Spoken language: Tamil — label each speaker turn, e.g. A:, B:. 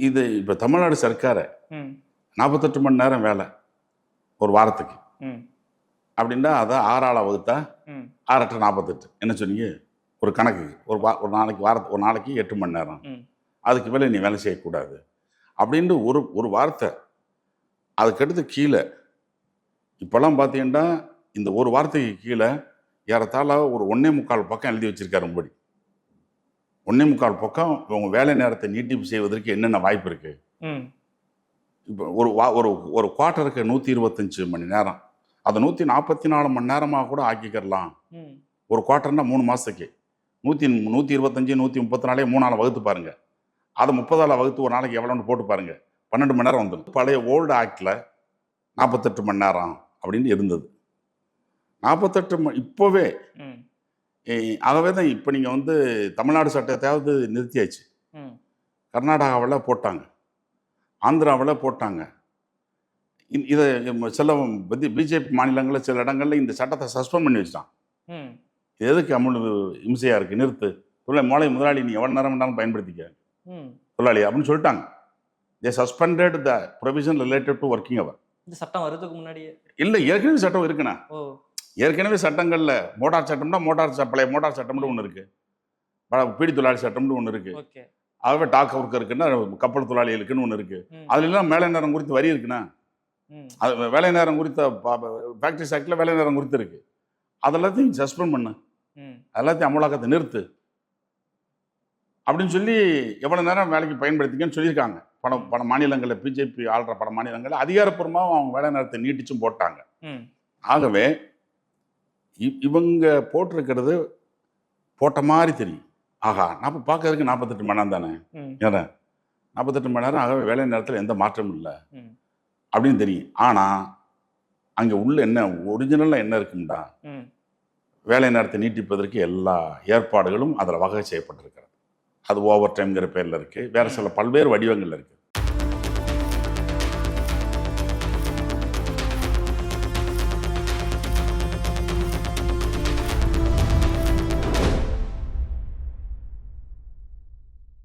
A: இது இப்போ தமிழ்நாடு சர்க்காரை 48 மணி நேரம் வேலை ஒரு வாரத்துக்கு அப்படின்னா அதை 6 வகுத்தா 6 48 என்ன சொன்னீங்க? ஒரு கணக்கு ஒரு நாளைக்கு ஒரு நாளைக்கு 8 மணி நேரம், அதுக்கு மேலே நீ வேலை செய்யக்கூடாது அப்படின்ட்டு ஒரு வார்த்தை. அதுக்கடுத்து கீழே இப்போல்லாம் பார்த்தீங்கன்னா இந்த ஒரு வார்த்தைக்கு கீழே ஏறத்தாழ ஒரு 1.25 பக்கம் எழுதி வச்சிருக்காரு மோடி. 1.25 பக்கம் உங்க வேலை நேரத்தை நீட்டிப்பு செய்வதற்கு என்னென்ன வாய்ப்பு இருக்கு. இப்போ ஒரு குவார்ட்டருக்கு 125 மணி நேரம், அதை 144 மணி நேரமாக கூட ஆக்கிக்கிறலாம். ஒரு குவார்ட்டர்னா 3 மாதத்துக்கு 125 134 3 வகுத்து பாருங்க. அதை 30 வகுத்து ஒரு நாளைக்கு எவ்வளோன்னு போட்டு பாருங்க, 12 மணி நேரம் வந்துடும். பழைய ஓல்டு ஆக்டில் 48 மணி நேரம் அப்படின்னு இருந்தது. 48 இப்போவே ஆகவே தான் இப்போ நீங்கள் வந்து தமிழ்நாடு சட்டத்தையாவது நிறுத்தியாச்சு. கர்நாடகாவில் போட்டாங்க, ஆந்திராவில் போட்டாங்க. இதை சில பிஜேபி மாநிலங்களில் சில இடங்களில் இந்த சட்டத்தை சஸ்பெண்ட் பண்ணி வச்சுட்டான். எதுக்கு அமுல் இம்சையாக இருக்குது, நிறுத்து முதலாளி நீ எவ்வளோ நேரம் வேணாலும் பயன்படுத்திக்க தொழிலாளி அப்படின்னு சொல்லிட்டாங்க. They suspended the provision related to working hour.
B: இந்த சட்டம் வரதுக்கு முன்னாடியே
A: இல்லை, ஏற்கனவே சட்டம் இருக்குண்ணா. ஏற்கனவே சட்டங்களில் மோட்டார் சட்டம்னா பழைய மோட்டார் சட்டம்னு ஒன்று இருக்குது, பீடி தொழிலாளி சட்டம்னு ஒன்று இருக்குது. ஆகவே டாக் ஒர்க் இருக்குன்னா கப்பல் தொழிலாளிகளுக்குன்னு ஒன்று இருக்குது. அதுலாம் வேலை நேரம் குறித்து வரி இருக்குண்ணா. அது வேலை நேரம் குறித்த ஃபேக்ட்ரிஸ் ஆக்டில் வேலை நேரம் குறித்து இருக்குது. அதெல்லாத்தையும் சஸ்பெண்ட் பண்ணு, அதெல்லாத்தையும் அமலாக்கத்தை நிறுத்து அப்படின்னு சொல்லி எவ்வளோ நேரம் வேலைக்கு பயன்படுத்திக்கன்னு சொல்லியிருக்காங்க. பல மாநிலங்களில் பிஜேபி ஆள்ற பல மாநிலங்களில் அதிகாரப்பூர்வமாக அவங்க வேலை நேரத்தை நீட்டிச்சும் போட்டாங்க. ஆகவே இவங்க போட்டிருக்கிறது போட்ட மாதிரி தெரியும். ஆகா, நான் பார்க்கறதுக்கு 48 மணி நேரம் தானே, ஏன்னா 48 மணி நேரம். ஆகவே வேலை நேரத்தில் எந்த மாற்றமும் இல்லை அப்படின்னு தெரியும். ஆனால் அங்கே உள்ள என்ன ஒரிஜினலாக என்ன இருக்கும்டா, வேலை நேரத்தை நீட்டிப்பதற்கு எல்லா ஏற்பாடுகளும் அதில் வகை செய்யப்பட்டிருக்கிறது. அது ஓவர் டைம்ங்கிற பேரில் இருக்குது, வேறு சில பல்வேறு வடிவங்கள் இருக்குது.